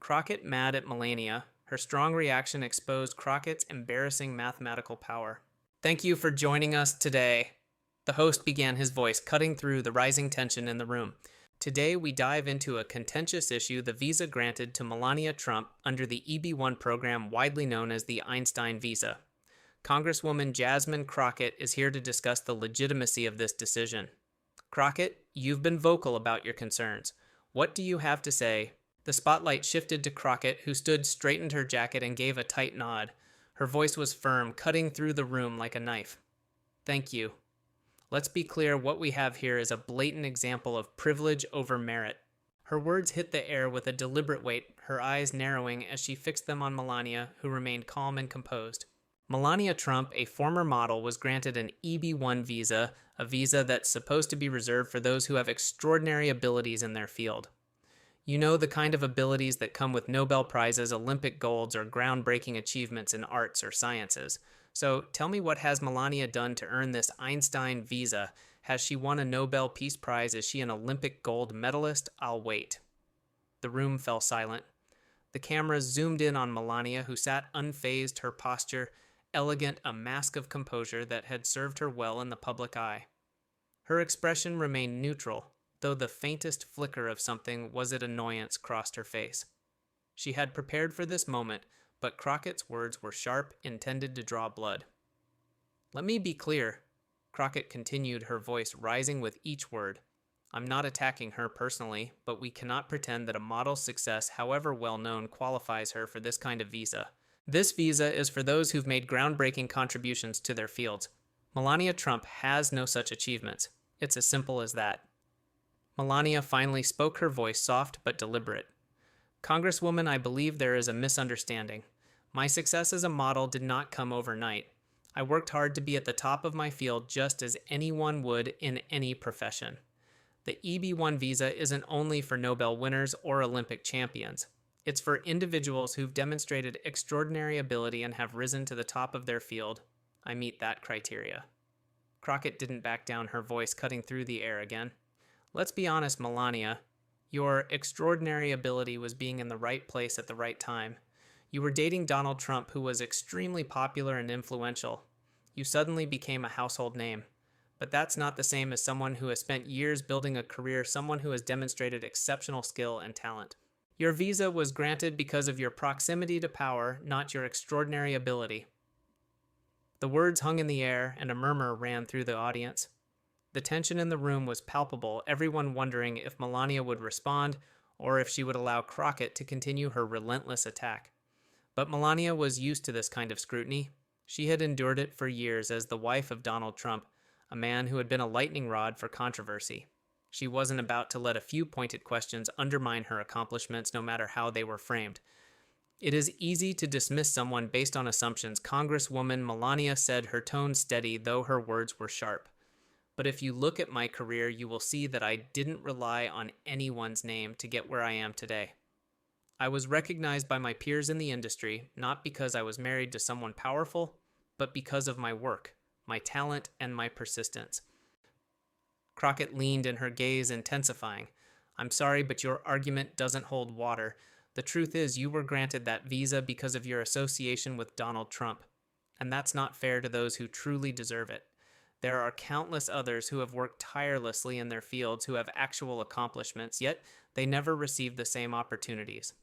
Crockett mad at Melania. Her strong reaction exposed Crockett's embarrassing mathematical power. Thank you for joining us today. The host began his voice, cutting through the rising tension in the room. Today, we dive into a contentious issue, the visa granted to Melania Trump under the EB-1 program widely known as the Einstein visa. Congresswoman Jasmine Crockett is here to discuss the legitimacy of this decision. Crockett, you've been vocal about your concerns. What do you have to say? The spotlight shifted to Crockett, who straightened her jacket and gave a tight nod. Her voice was firm, cutting through the room like a knife. Thank you. Let's be clear, what we have here is a blatant example of privilege over merit. Her words hit the air with a deliberate weight, her eyes narrowing as she fixed them on Melania, who remained calm and composed. Melania Trump, a former model, was granted an EB-1 visa, a visa that's supposed to be reserved for those who have extraordinary abilities in their field. You know, the kind of abilities that come with Nobel Prizes, Olympic golds, or groundbreaking achievements in arts or sciences. So tell me, what has Melania done to earn this Einstein visa? Has she won a Nobel Peace Prize? Is she an Olympic gold medalist? I'll wait. The room fell silent. The cameras zoomed in on Melania, who sat unfazed, her posture elegant, a mask of composure that had served her well in the public eye. Her expression remained neutral, though the faintest flicker of something, was it annoyance, crossed her face. She had prepared for this moment, but Crockett's words were sharp, intended to draw blood. Let me be clear, Crockett continued, her voice rising with each word. I'm not attacking her personally, but we cannot pretend that a model's success, however well known, qualifies her for this kind of visa. This visa is for those who've made groundbreaking contributions to their fields. Melania Trump has no such achievements. It's as simple as that. Melania finally spoke, her voice soft but deliberate. Congresswoman, I believe there is a misunderstanding. My success as a model did not come overnight. I worked hard to be at the top of my field just as anyone would in any profession. The EB-1 visa isn't only for Nobel winners or Olympic champions. It's for individuals who've demonstrated extraordinary ability and have risen to the top of their field. I meet that criteria. Crockett didn't back down, her voice cutting through the air again. Let's be honest, Melania. Your extraordinary ability was being in the right place at the right time. You were dating Donald Trump, who was extremely popular and influential. You suddenly became a household name. But that's not the same as someone who has spent years building a career, someone who has demonstrated exceptional skill and talent. Your visa was granted because of your proximity to power, not your extraordinary ability. The words hung in the air, and a murmur ran through the audience. The tension in the room was palpable, everyone wondering if Melania would respond or if she would allow Crockett to continue her relentless attack. But Melania was used to this kind of scrutiny. She had endured it for years as the wife of Donald Trump, a man who had been a lightning rod for controversy. She wasn't about to let a few pointed questions undermine her accomplishments, no matter how they were framed. It is easy to dismiss someone based on assumptions. Congresswoman Melania said, her tone steady, though her words were sharp. But if you look at my career, you will see that I didn't rely on anyone's name to get where I am today. I was recognized by my peers in the industry, not because I was married to someone powerful, but because of my work, my talent, and my persistence. Crockett leaned in, her gaze intensifying. I'm sorry, but your argument doesn't hold water. The truth is, you were granted that visa because of your association with Donald Trump, and that's not fair to those who truly deserve it. There are countless others who have worked tirelessly in their fields, who have actual accomplishments, yet they never received the same opportunities.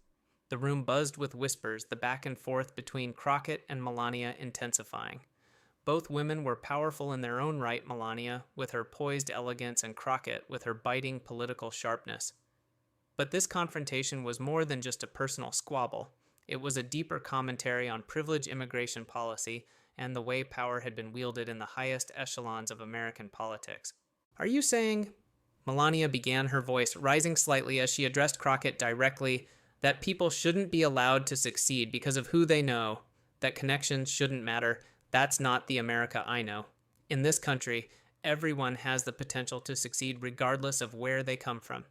The room buzzed with whispers, the back and forth between Crockett and Melania intensifying. Both women were powerful in their own right, Melania, with her poised elegance, and Crockett, with her biting political sharpness. But this confrontation was more than just a personal squabble. It was a deeper commentary on privileged immigration policy and the way power had been wielded in the highest echelons of American politics. Are you saying, Melania began, her voice rising slightly as she addressed Crockett directly, that people shouldn't be allowed to succeed because of who they know, that connections shouldn't matter? That's not the America I know. In this country, everyone has the potential to succeed regardless of where they come from.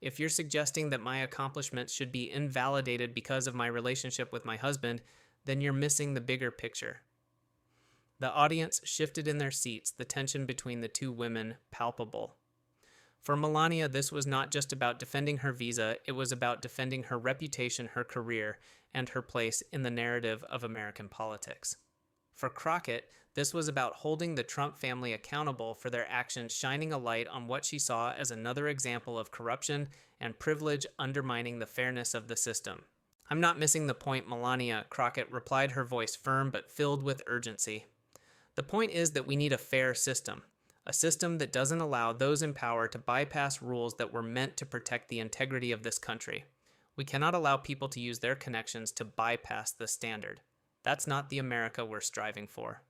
If you're suggesting that my accomplishments should be invalidated because of my relationship with my husband, then you're missing the bigger picture. The audience shifted in their seats, the tension between the two women palpable. For Melania, this was not just about defending her visa, it was about defending her reputation, her career, and her place in the narrative of American politics. For Crockett, this was about holding the Trump family accountable for their actions, shining a light on what she saw as another example of corruption and privilege undermining the fairness of the system. "I'm not missing the point, Melania," Crockett replied, her voice firm but filled with urgency. "The point is that we need a fair system. A system that doesn't allow those in power to bypass rules that were meant to protect the integrity of this country. We cannot allow people to use their connections to bypass the standard. That's not the America we're striving for."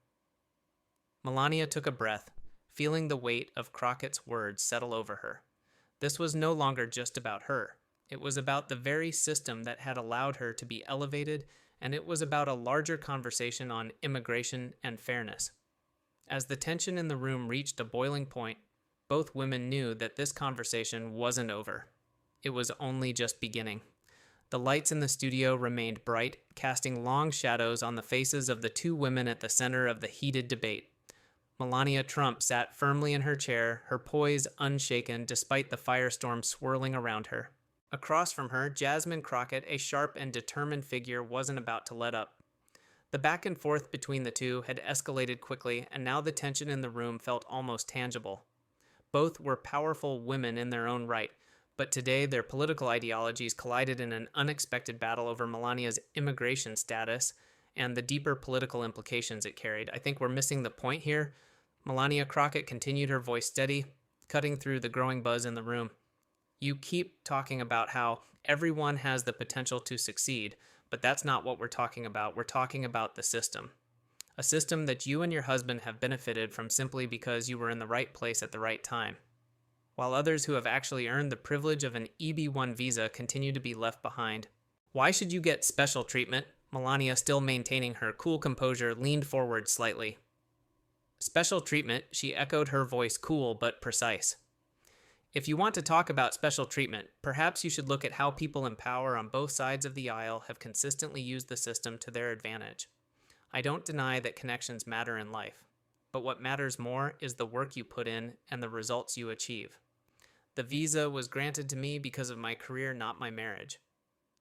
Melania took a breath, feeling the weight of Crockett's words settle over her. This was no longer just about her. It was about the very system that had allowed her to be elevated, and it was about a larger conversation on immigration and fairness. As the tension in the room reached a boiling point, both women knew that this conversation wasn't over. It was only just beginning. The lights in the studio remained bright, casting long shadows on the faces of the two women at the center of the heated debate. Melania Trump sat firmly in her chair, her poise unshaken despite the firestorm swirling around her. Across from her, Jasmine Crockett, a sharp and determined figure, wasn't about to let up. The back and forth between the two had escalated quickly, and now the tension in the room felt almost tangible. Both were powerful women in their own right, but today their political ideologies collided in an unexpected battle over Melania's immigration status and the deeper political implications it carried. "I think we're missing the point here." Melania Crockett continued, her voice steady, cutting through the growing buzz in the room. "You keep talking about how everyone has the potential to succeed, but that's not what we're talking about. We're talking about the system. A system that you and your husband have benefited from simply because you were in the right place at the right time, while others who have actually earned the privilege of an EB-1 visa continue to be left behind. Why should you get special treatment?" Melania, still maintaining her cool composure, leaned forward slightly. "Special treatment," she echoed, her voice cool but precise. "If you want to talk about special treatment, perhaps you should look at how people in power on both sides of the aisle have consistently used the system to their advantage. I don't deny that connections matter in life, but what matters more is the work you put in and the results you achieve. The visa was granted to me because of my career, not my marriage.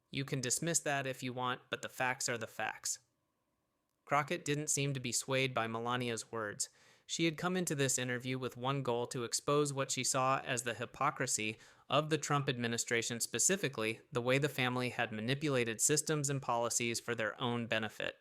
You can dismiss that if you want, but the facts are the facts." Crockett didn't seem to be swayed by Melania's words. She had come into this interview with one goal: to expose what she saw as the hypocrisy of the Trump administration, specifically the way the family had manipulated systems and policies for their own benefit.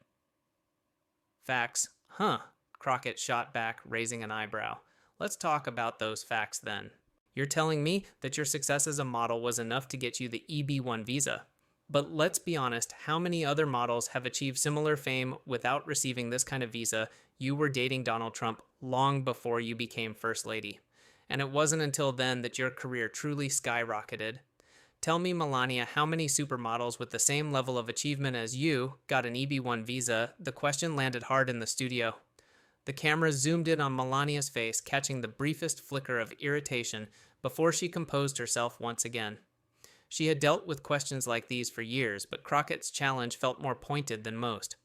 "Facts, huh?" Crockett shot back, raising an eyebrow. "Let's talk about those facts then. You're telling me that your success as a model was enough to get you the EB-1 visa. But let's be honest, how many other models have achieved similar fame without receiving this kind of visa? You were dating Donald Trump long before you became First Lady, and it wasn't until then that your career truly skyrocketed. Tell me, Melania, how many supermodels with the same level of achievement as you got an EB-1 visa?" The question landed hard in the studio. The camera zoomed in on Melania's face, catching the briefest flicker of irritation before she composed herself once again. She had dealt with questions like these for years, but Crockett's challenge felt more pointed than most.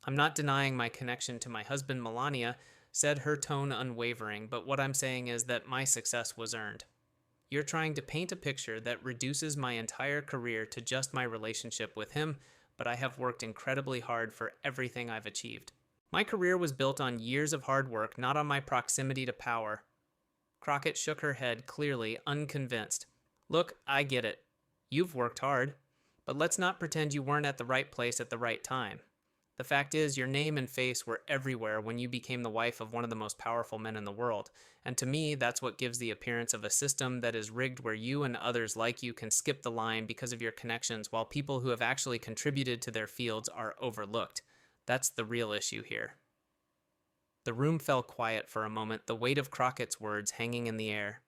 "I'm not denying my connection to my husband, Melania," said her tone unwavering, "but what I'm saying is that my success was earned. You're trying to paint a picture that reduces my entire career to just my relationship with him, but I have worked incredibly hard for everything I've achieved. My career was built on years of hard work, not on my proximity to power." Crockett shook her head, clearly unconvinced. "Look, I get it. You've worked hard, but let's not pretend you weren't at the right place at the right time. The fact is, your name and face were everywhere when you became the wife of one of the most powerful men in the world, and to me, that's what gives the appearance of a system that is rigged where you and others like you can skip the line because of your connections, while people who have actually contributed to their fields are overlooked. That's the real issue here." The room fell quiet for a moment, the weight of Crockett's words hanging in the air.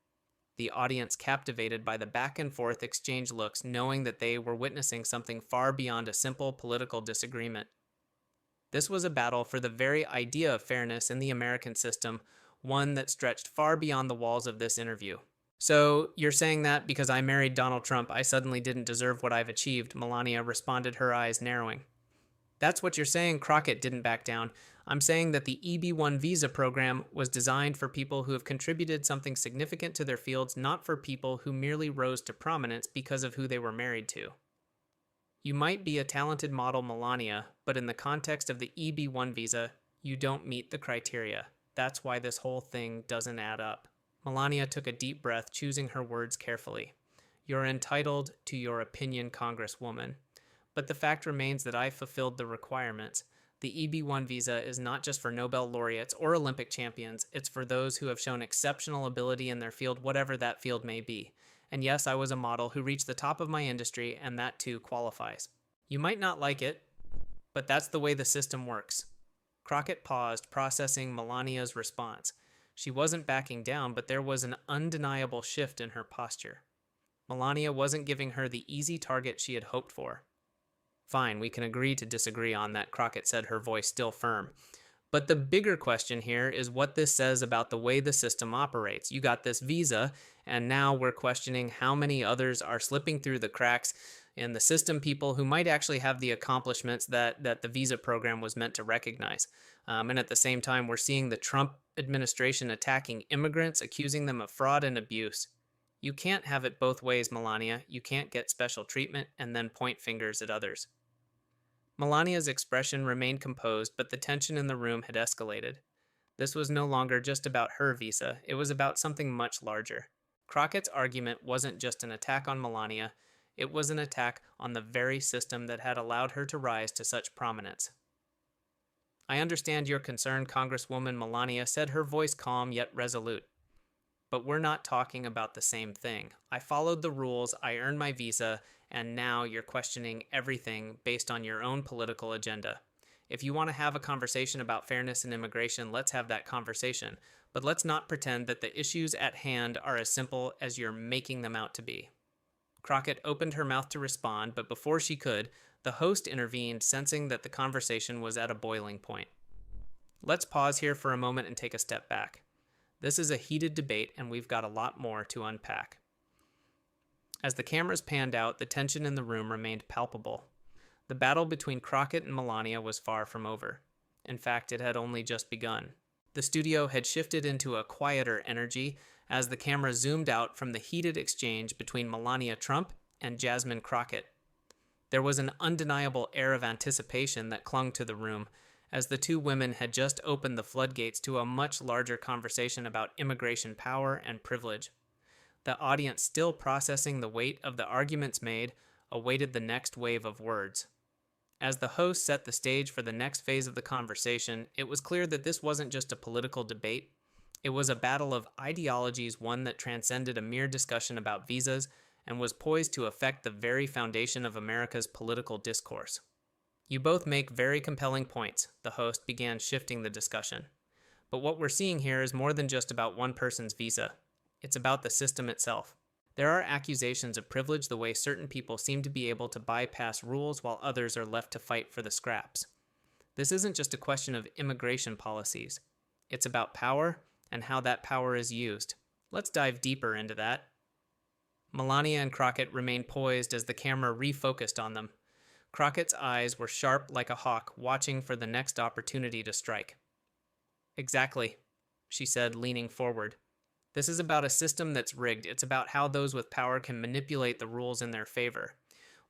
The audience captivated by the back-and-forth exchange looks, knowing that they were witnessing something far beyond a simple political disagreement. This was a battle for the very idea of fairness in the American system, one that stretched far beyond the walls of this interview. "So, you're saying that because I married Donald Trump, I suddenly didn't deserve what I've achieved?" Melania responded, her eyes narrowing. "That's what you're saying." Crockett didn't back down. I'm saying that the EB-1 visa program was designed for people who have contributed something significant to their fields, not for people who merely rose to prominence because of who they were married to. You might be a talented model, Melania, but in the context of the EB-1 visa, you don't meet the criteria. That's why this whole thing doesn't add up. Melania took a deep breath, choosing her words carefully. You're entitled to your opinion, Congresswoman. But the fact remains that I fulfilled the requirements. The EB-1 visa is not just for Nobel laureates or Olympic champions, it's for those who have shown exceptional ability in their field, whatever that field may be. And yes, I was a model who reached the top of my industry, and that too qualifies. You might not like it, but that's the way the system works. Crockett paused, processing Melania's response. She wasn't backing down, but there was an undeniable shift in her posture. Melania wasn't giving her the easy target she had hoped for. Fine, we can agree to disagree on that, Crockett said, her voice still firm. But the bigger question here is what this says about the way the system operates. You got this visa, and now we're questioning how many others are slipping through the cracks in the system, people who might actually have the accomplishments that the visa program was meant to recognize. And at the same time, we're seeing the Trump administration attacking immigrants, accusing them of fraud and abuse. You can't have it both ways, Melania. You can't get special treatment and then point fingers at others. Melania's expression remained composed, but the tension in the room had escalated. This was no longer just about her visa, it was about something much larger. Crockett's argument wasn't just an attack on Melania, it was an attack on the very system that had allowed her to rise to such prominence. I understand your concern, Congresswoman, Melania said, her voice calm yet resolute. But we're not talking about the same thing. I followed the rules, I earned my visa, and now you're questioning everything based on your own political agenda. If you want to have a conversation about fairness in immigration, let's have that conversation. But let's not pretend that the issues at hand are as simple as you're making them out to be. Crockett opened her mouth to respond, but before she could, the host intervened, sensing that the conversation was at a boiling point. Let's pause here for a moment and take a step back. This is a heated debate, and we've got a lot more to unpack. As the cameras panned out, the tension in the room remained palpable. The battle between Crockett and Melania was far from over. In fact, it had only just begun. The studio had shifted into a quieter energy as the camera zoomed out from the heated exchange between Melania Trump and Jasmine Crockett. There was an undeniable air of anticipation that clung to the room, as the two women had just opened the floodgates to a much larger conversation about immigration power and privilege. The audience, still processing the weight of the arguments made, awaited the next wave of words. As the host set the stage for the next phase of the conversation, it was clear that this wasn't just a political debate. It was a battle of ideologies, one that transcended a mere discussion about visas and was poised to affect the very foundation of America's political discourse. You both make very compelling points, the host began, shifting the discussion. But what we're seeing here is more than just about one person's visa. It's about the system itself. There are accusations of privilege the way certain people seem to be able to bypass rules while others are left to fight for the scraps. This isn't just a question of immigration policies. It's about power and how that power is used. Let's dive deeper into that. Melania and Crockett remained poised as the camera refocused on them. Crockett's eyes were sharp like a hawk, watching for the next opportunity to strike. Exactly, she said, leaning forward. This is about a system that's rigged. It's about how those with power can manipulate the rules in their favor.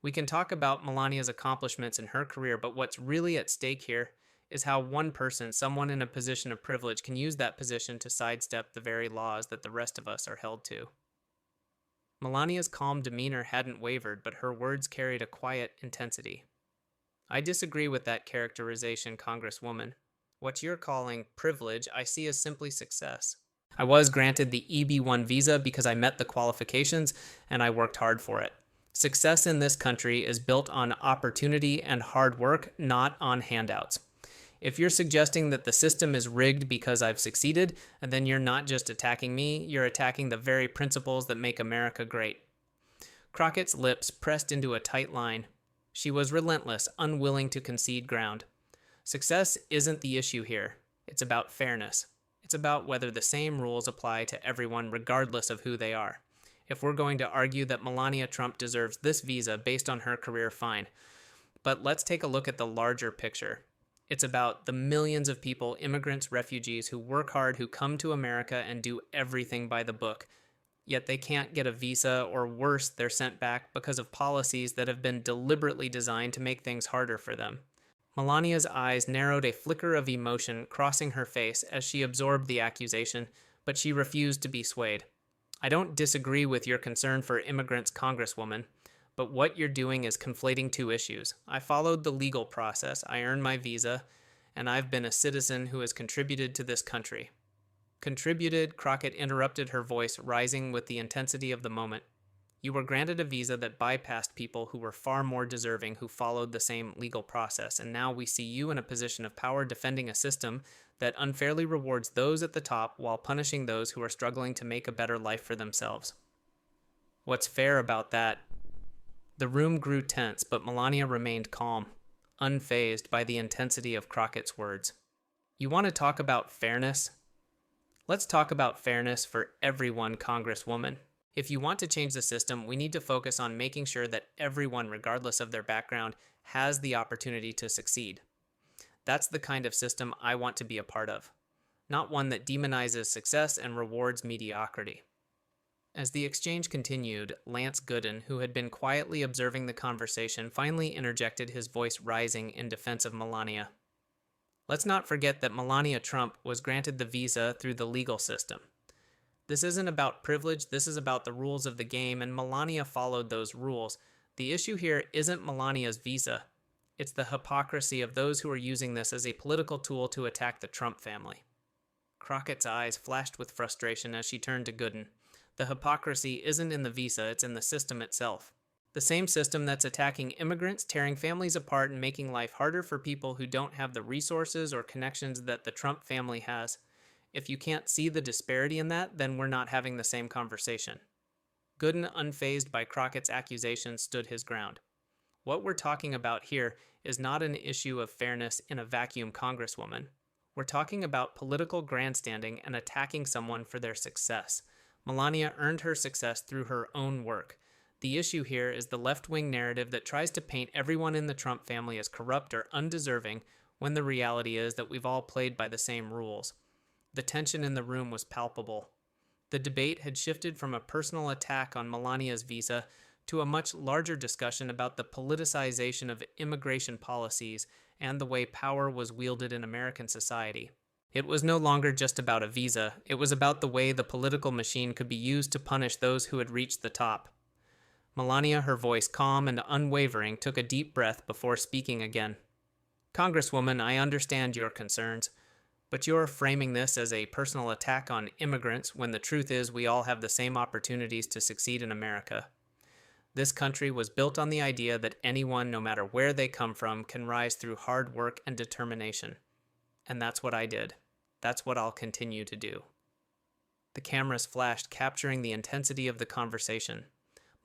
We can talk about Melania's accomplishments in her career, but what's really at stake here is how one person, someone in a position of privilege, can use that position to sidestep the very laws that the rest of us are held to. Melania's calm demeanor hadn't wavered, but her words carried a quiet intensity. I disagree with that characterization, Congresswoman. What you're calling privilege, I see as simply success. I was granted the EB-1 visa because I met the qualifications and I worked hard for it. Success in this country is built on opportunity and hard work, not on handouts. If you're suggesting that the system is rigged because I've succeeded, then you're not just attacking me, you're attacking the very principles that make America great. Crockett's lips pressed into a tight line. She was relentless, unwilling to concede ground. Success isn't the issue here. It's about fairness. It's about whether the same rules apply to everyone regardless of who they are. If we're going to argue that Melania Trump deserves this visa based on her career, fine. But let's take a look at the larger picture. It's about the millions of people, immigrants, refugees, who work hard, who come to America and do everything by the book. Yet they can't get a visa, or worse, they're sent back because of policies that have been deliberately designed to make things harder for them. Melania's eyes narrowed a flicker of emotion crossing her face as she absorbed the accusation, but she refused to be swayed. I don't disagree with your concern for immigrants, Congresswoman, but what you're doing is conflating two issues. I followed the legal process, I earned my visa, and I've been a citizen who has contributed to this country. Contributed, Crockett interrupted, her voice rising with the intensity of the moment. You were granted a visa that bypassed people who were far more deserving who followed the same legal process, and now we see you in a position of power defending a system that unfairly rewards those at the top while punishing those who are struggling to make a better life for themselves. What's fair about that? The room grew tense, but Melania remained calm, unfazed by the intensity of Crockett's words. You want to talk about fairness? Let's talk about fairness for everyone, Congresswoman. If you want to change the system, we need to focus on making sure that everyone, regardless of their background, has the opportunity to succeed. That's the kind of system I want to be a part of, not one that demonizes success and rewards mediocrity. As the exchange continued, Lance Gooden, who had been quietly observing the conversation, finally interjected, his voice rising in defense of Melania. Let's not forget that Melania Trump was granted the visa through the legal system. This isn't about privilege, this is about the rules of the game, and Melania followed those rules. The issue here isn't Melania's visa. It's the hypocrisy of those who are using this as a political tool to attack the Trump family. Crockett's eyes flashed with frustration as she turned to Gooden. The hypocrisy isn't in the visa, it's in the system itself. The same system that's attacking immigrants, tearing families apart, and making life harder for people who don't have the resources or connections that the Trump family has. If you can't see the disparity in that, then we're not having the same conversation. Gooden, unfazed by Crockett's accusations, stood his ground. What we're talking about here is not an issue of fairness in a vacuum, Congresswoman. We're talking about political grandstanding and attacking someone for their success. Melania earned her success through her own work. The issue here is the left-wing narrative that tries to paint everyone in the Trump family as corrupt or undeserving, when the reality is that we've all played by the same rules. The tension in the room was palpable. The debate had shifted from a personal attack on Melania's visa to a much larger discussion about the politicization of immigration policies and the way power was wielded in American society. It was no longer just about a visa, it was about the way the political machine could be used to punish those who had reached the top. Melania, her voice calm and unwavering, took a deep breath before speaking again. Congresswoman, I understand your concerns, but you're framing this as a personal attack on immigrants when the truth is we all have the same opportunities to succeed in America. This country was built on the idea that anyone, no matter where they come from, can rise through hard work and determination. And that's what I did. That's what I'll continue to do. The cameras flashed, capturing the intensity of the conversation.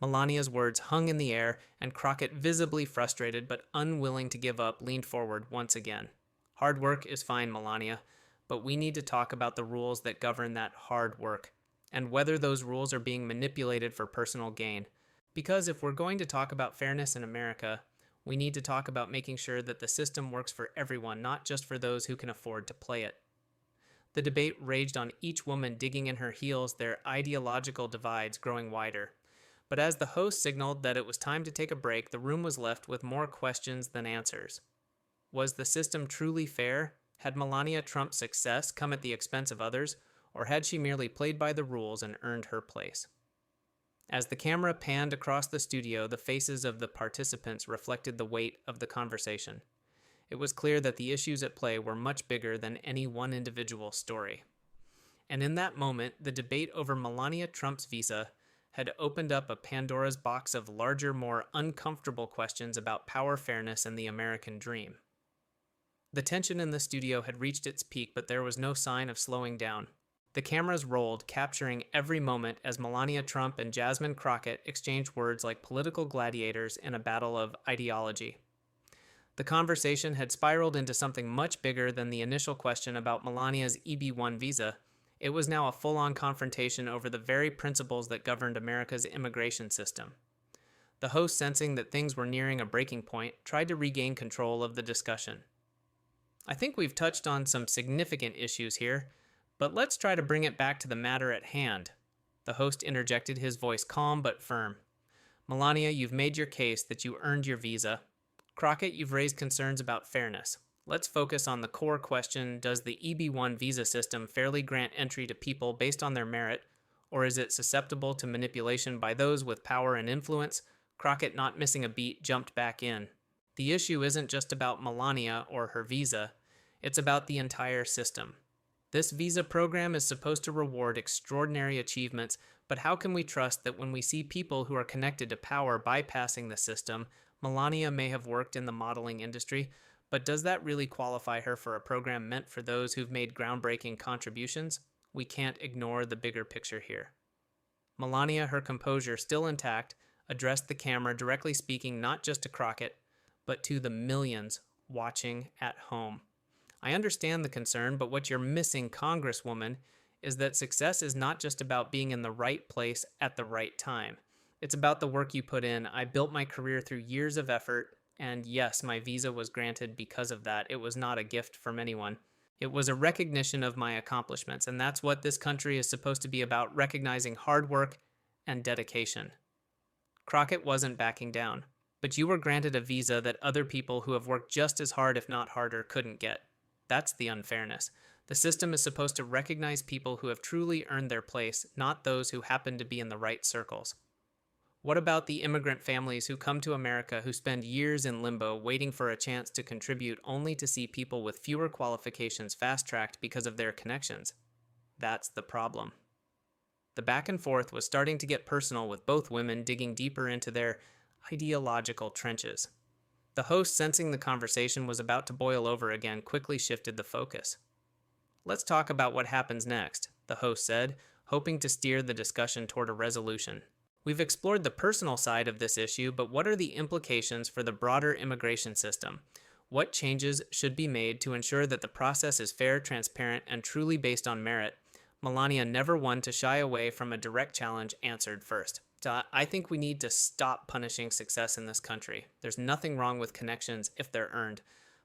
Melania's words hung in the air, and Crockett, visibly frustrated but unwilling to give up, leaned forward once again. Hard work is fine, Melania, but we need to talk about the rules that govern that hard work, and whether those rules are being manipulated for personal gain. Because if we're going to talk about fairness in America, we need to talk about making sure that the system works for everyone, not just for those who can afford to play it. The debate raged on, each woman digging in her heels, their ideological divides growing wider. But as the host signaled that it was time to take a break, the room was left with more questions than answers. Was the system truly fair? Had Melania Trump's success come at the expense of others, or had she merely played by the rules and earned her place? As the camera panned across the studio, the faces of the participants reflected the weight of the conversation. It was clear that the issues at play were much bigger than any one individual story. And in that moment, the debate over Melania Trump's visa had opened up a Pandora's box of larger, more uncomfortable questions about power, fairness, and the American dream. The tension in the studio had reached its peak, but there was no sign of slowing down. The cameras rolled, capturing every moment as Melania Trump and Jasmine Crockett exchanged words like political gladiators in a battle of ideology. The conversation had spiraled into something much bigger than the initial question about Melania's EB-1 visa. It was now a full-on confrontation over the very principles that governed America's immigration system. The host, sensing that things were nearing a breaking point, tried to regain control of the discussion. I think we've touched on some significant issues here, but let's try to bring it back to the matter at hand. The host interjected, his voice calm but firm. Melania, you've made your case that you earned your visa. Crockett, you've raised concerns about fairness. Let's focus on the core question: does the EB-1 visa system fairly grant entry to people based on their merit, or is it susceptible to manipulation by those with power and influence? Crockett, not missing a beat, jumped back in. The issue isn't just about Melania or her visa, it's about the entire system. This visa program is supposed to reward extraordinary achievements, but how can we trust that when we see people who are connected to power bypassing the system? Melania may have worked in the modeling industry, but does that really qualify her for a program meant for those who've made groundbreaking contributions? We can't ignore the bigger picture here. Melania, her composure still intact, addressed the camera, directly speaking not just to Crockett, but to the millions watching at home. I understand the concern, but what you're missing, Congresswoman, is that success is not just about being in the right place at the right time. It's about the work you put in. I built my career through years of effort, and yes, my visa was granted because of that. It was not a gift from anyone. It was a recognition of my accomplishments, and that's what this country is supposed to be about, recognizing hard work and dedication. Crockett wasn't backing down, but you were granted a visa that other people who have worked just as hard, if not harder, couldn't get. That's the unfairness. The system is supposed to recognize people who have truly earned their place, not those who happen to be in the right circles. What about the immigrant families who come to America who spend years in limbo waiting for a chance to contribute, only to see people with fewer qualifications fast-tracked because of their connections? That's the problem. The back and forth was starting to get personal, with both women digging deeper into their ideological trenches. The host, sensing the conversation was about to boil over again, quickly shifted the focus. "Let's talk about what happens next," the host said, hoping to steer the discussion toward a resolution. "We've explored the personal side of this issue, but what are the implications for the broader immigration system? What changes should be made to ensure that the process is fair, transparent, and truly based on merit?" Melania, never one to shy away from a direct challenge, answered first. "I think we need to stop punishing success in this country. There's nothing wrong with connections if they're earned.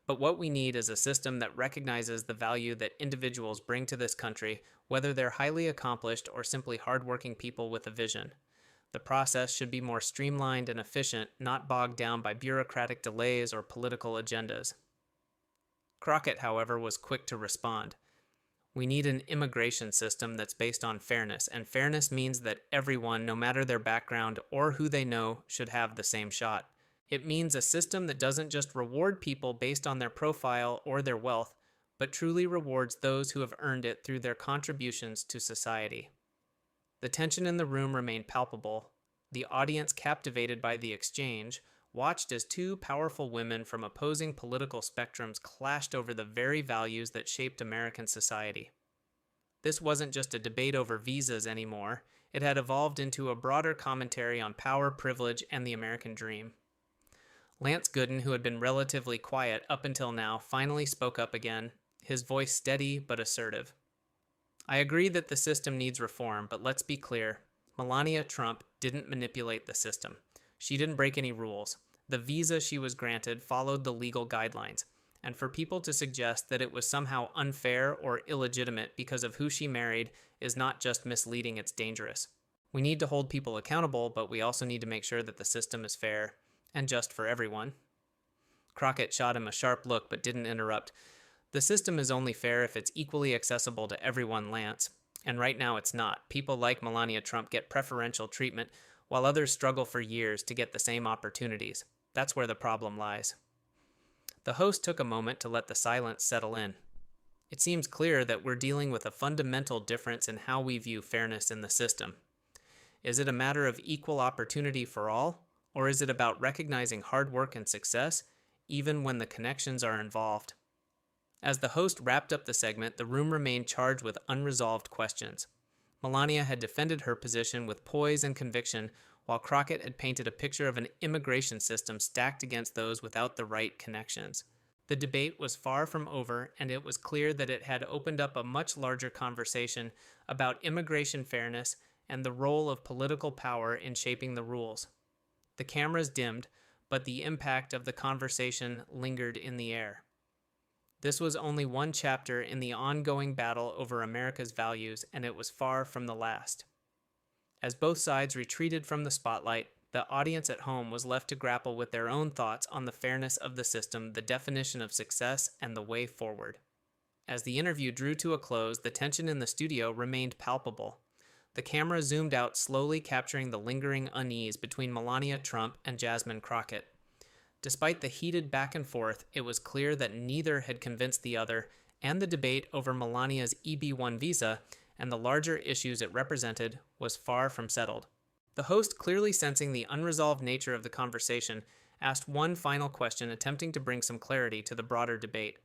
But what we need is a system that recognizes the value that individuals bring to this country, whether they're highly accomplished or simply hardworking people with a vision. The process should be more streamlined and efficient, not bogged down by bureaucratic delays or political agendas." Crockett, however, was quick to respond. "We need an immigration system that's based on fairness, and fairness means that everyone, no matter their background or who they know, should have the same shot. It means a system that doesn't just reward people based on their profile or their wealth, but truly rewards those who have earned it through their contributions to society." The tension in the room remained palpable. The audience, captivated by the exchange, watched as two powerful women from opposing political spectrums clashed over the very values that shaped American society. This wasn't just a debate over visas anymore. It had evolved into a broader commentary on power, privilege, and the American dream. Lance Gooden, who had been relatively quiet up until now, finally spoke up again, his voice steady but assertive. "I agree that the system needs reform, but let's be clear. Melania Trump didn't manipulate the system. She didn't break any rules. The visa she was granted followed the legal guidelines, and for people to suggest that it was somehow unfair or illegitimate because of who she married is not just misleading, it's dangerous. We need to hold people accountable, but we also need to make sure that the system is fair and just for everyone." Crockett shot him a sharp look but didn't interrupt. "The system is only fair if it's equally accessible to everyone, Lance. And right now it's not. People like Melania Trump get preferential treatment, while others struggle for years to get the same opportunities. That's where the problem lies." The host took a moment to let the silence settle in. "It seems clear that we're dealing with a fundamental difference in how we view fairness in the system. Is it a matter of equal opportunity for all, or is it about recognizing hard work and success, even when the connections are involved?" As the host wrapped up the segment, the room remained charged with unresolved questions. Melania had defended her position with poise and conviction, while Crockett had painted a picture of an immigration system stacked against those without the right connections. The debate was far from over, and it was clear that it had opened up a much larger conversation about immigration fairness and the role of political power in shaping the rules. The cameras dimmed, but the impact of the conversation lingered in the air. This was only one chapter in the ongoing battle over America's values, and it was far from the last. As both sides retreated from the spotlight, the audience at home was left to grapple with their own thoughts on the fairness of the system, the definition of success, and the way forward. As the interview drew to a close, the tension in the studio remained palpable. The camera zoomed out, slowly capturing the lingering unease between Melania Trump and Jasmine Crockett. Despite the heated back and forth, it was clear that neither had convinced the other, and the debate over Melania's EB-1 visa and the larger issues it represented was far from settled. The host, clearly sensing the unresolved nature of the conversation, asked one final question, attempting to bring some clarity to the broader debate.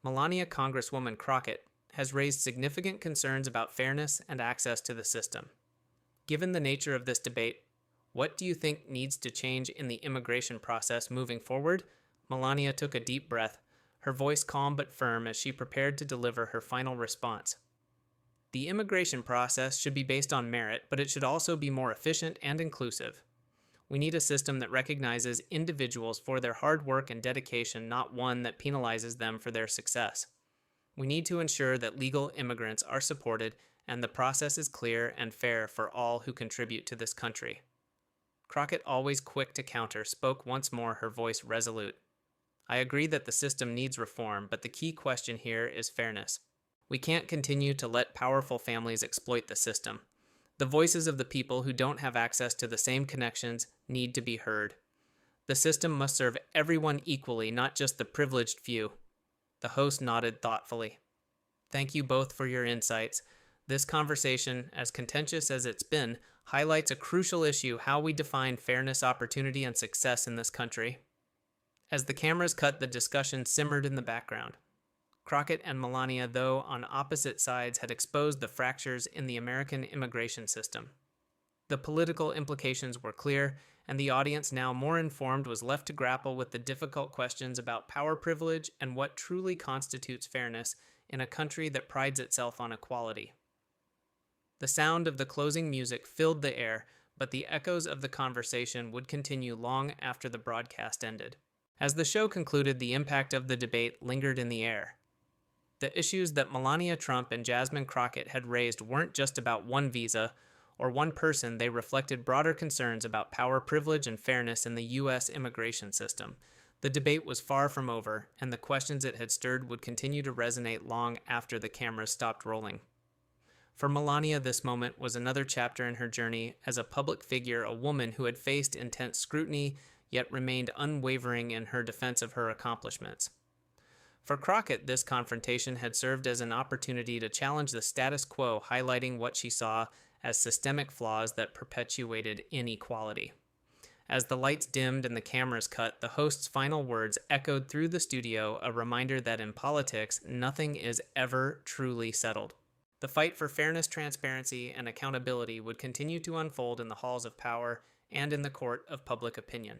Melania Congresswoman Crockett has raised significant concerns about fairness and access to the system. Given the nature of this debate, what do you think needs to change in the immigration process moving forward? Melania took a deep breath, her voice calm but firm as she prepared to deliver her final response. The immigration process should be based on merit, but it should also be more efficient and inclusive. We need a system that recognizes individuals for their hard work and dedication, not one that penalizes them for their success. We need to ensure that legal immigrants are supported and the process is clear and fair for all who contribute to this country. Crockett, always quick to counter, spoke once more, her voice resolute. I agree that the system needs reform, but the key question here is fairness. We can't continue to let powerful families exploit the system. The voices of the people who don't have access to the same connections need to be heard. The system must serve everyone equally, not just the privileged few. The host nodded thoughtfully. Thank you both for your insights. This conversation, as contentious as it's been, highlights a crucial issue: how we define fairness, opportunity, and success in this country. As the cameras cut, the discussion simmered in the background. Crockett and Melania, though on opposite sides, had exposed the fractures in the American immigration system. The political implications were clear, and the audience, now more informed, was left to grapple with the difficult questions about power privilege and what truly constitutes fairness in a country that prides itself on equality. The sound of the closing music filled the air, but the echoes of the conversation would continue long after the broadcast ended. As the show concluded, the impact of the debate lingered in the air. The issues that Melania Trump and Jasmine Crockett had raised weren't just about one visa or one person. They reflected broader concerns about power, privilege, and fairness in the U.S. immigration system. The debate was far from over, and the questions it had stirred would continue to resonate long after the cameras stopped rolling. For Melania, this moment was another chapter in her journey as a public figure, a woman who had faced intense scrutiny, yet remained unwavering in her defense of her accomplishments. For Crockett, this confrontation had served as an opportunity to challenge the status quo, highlighting what she saw as systemic flaws that perpetuated inequality. As the lights dimmed and the cameras cut, the host's final words echoed through the studio, a reminder that in politics, nothing is ever truly settled. The fight for fairness, transparency, and accountability would continue to unfold in the halls of power and in the court of public opinion.